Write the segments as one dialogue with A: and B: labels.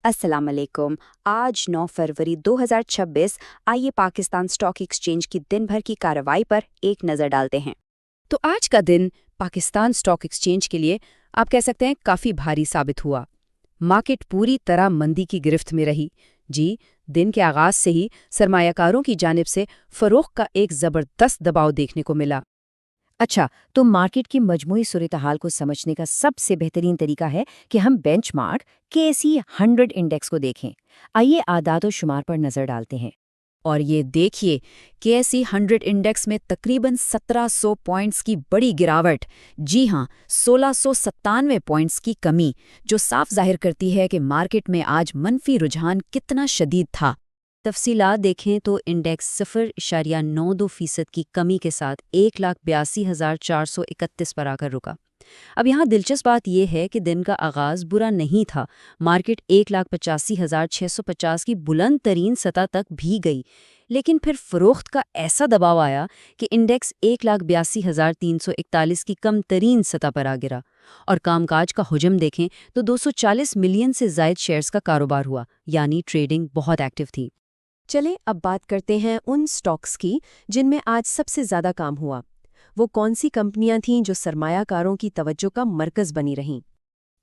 A: अस्सलाम वालेकुम। आज 9 फरवरी 2026। आइए पाकिस्तान स्टॉक एक्सचेंज की दिन भर की कार्रवाई पर एक नज़र डालते हैं।
B: तो आज का दिन पाकिस्तान स्टॉक एक्सचेंज के लिए आप कह सकते हैं काफ़ी भारी साबित हुआ। मार्केट पूरी तरह मंदी की गिरफ्त में रही। जी, दिन के आगाज से ही सरमायाकारों की जानिब से फरोख्त का एक ज़बरदस्त दबाव देखने को मिला।
C: अच्छा, तो मार्केट की मजमूई सूरत-हाल को समझने का सबसे बेहतरीन तरीका है कि हम बेंचमार्क केएसई 100 इंडेक्स को देखें। आइए आदाद और शुमार पर नजर डालते हैं।
B: और ये देखिए, केएसई 100 इंडेक्स में तकरीबन 1700 पॉइंट्स की बड़ी गिरावट। जी हाँ, 1697 पॉइंट्स की कमी, जो साफ जाहिर करती है कि मार्केट में आज मनफी रुझान कितना शदीद था।
A: तफसीलात देखें तो इंडेक्स 0.92% की कमी के साथ 1,82,431 पर आकर रुका। अब यहाँ दिलचस्प बात यह है कि दिन का आगाज बुरा नहीं था। मार्केट 1,85,650 की बुलंद तरीन सतह तक भी गई, लेकिन फिर फरोख्त का ऐसा दबाव आया कि इंडेक्स 1,82,341 की कम तरीन सतह पर आ गिरा। और कामकाज का हुजम देखें तो 240 मिलियन से जायद शेयर्स का कारोबार हुआ, यानी ट्रेडिंग बहुत एक्टिव थी।
D: चलें अब बात करते हैं उन स्टॉक्स की जिनमें आज सबसे ज़्यादा काम हुआ। वो कौन सी कंपनियां थीं जो सरमायाकारों की तवज्जो का मरकज़ बनी रहीं?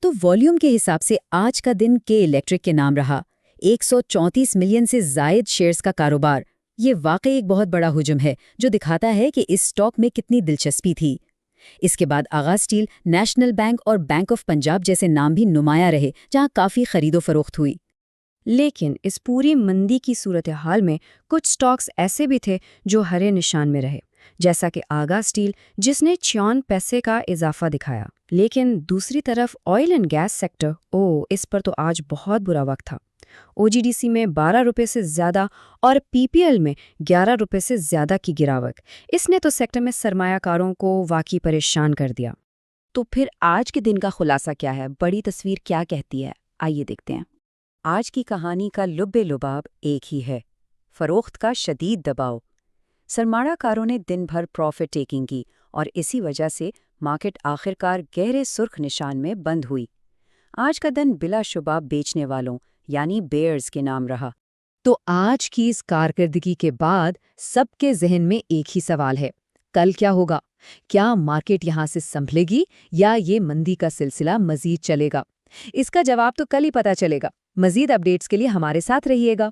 B: तो वॉल्यूम के हिसाब से आज का दिन के इलेक्ट्रिक के नाम रहा। 134 मिलियन से जायद शेयर्स का कारोबार। ये वाकई एक बहुत बड़ा हुजम है, जो दिखाता है कि इस स्टॉक में कितनी दिलचस्पी थी। इसके बाद आगाज स्टील, नेशनल बैंक और बैंक ऑफ पंजाब जैसे नाम भी नुमाया रहे, जहां काफ़ी खरीदो फरोख्त हुई।
A: लेकिन इस पूरी मंदी की सूरत हाल में कुछ स्टॉक्स ऐसे भी थे जो हरे निशान में रहे, जैसा कि आगा स्टील, जिसने 56 पैसे का इजाफा दिखाया। लेकिन दूसरी तरफ ऑयल एंड गैस सेक्टर, इस पर तो आज बहुत बुरा वक्त था। ओजीडीसी में 12 रुपये से ज़्यादा और पीपीएल में 11 रुपये से ज़्यादा की गिरावट। इसने तो सेक्टर में सरमायाकारों को वाकई परेशान कर दिया। तो फिर आज के दिन का खुलासा क्या है, बड़ी तस्वीर क्या कहती है, आइए देखते हैं।
D: आज की कहानी का लुब्बे-लुबाब एक ही है, फरोख्त का शदीद दबाव। सरमायाकारों ने दिन भर प्रॉफिट टेकिंग की और इसी वजह से मार्केट आखिरकार गहरे सुर्ख निशान में बंद हुई। आज का दिन बिलाशुबा बेचने वालों यानी बेयर्स के नाम रहा।
B: तो आज की इस कारकर्दगी के बाद सबके जहन में एक ही सवाल है, कल क्या होगा? क्या मार्केट यहाँ से संभलेगी या ये मंदी का सिलसिला मजीद चलेगा? इसका जवाब तो कल ही पता चलेगा। मजीद अपडेट्स के लिए हमारे साथ रहिएगा।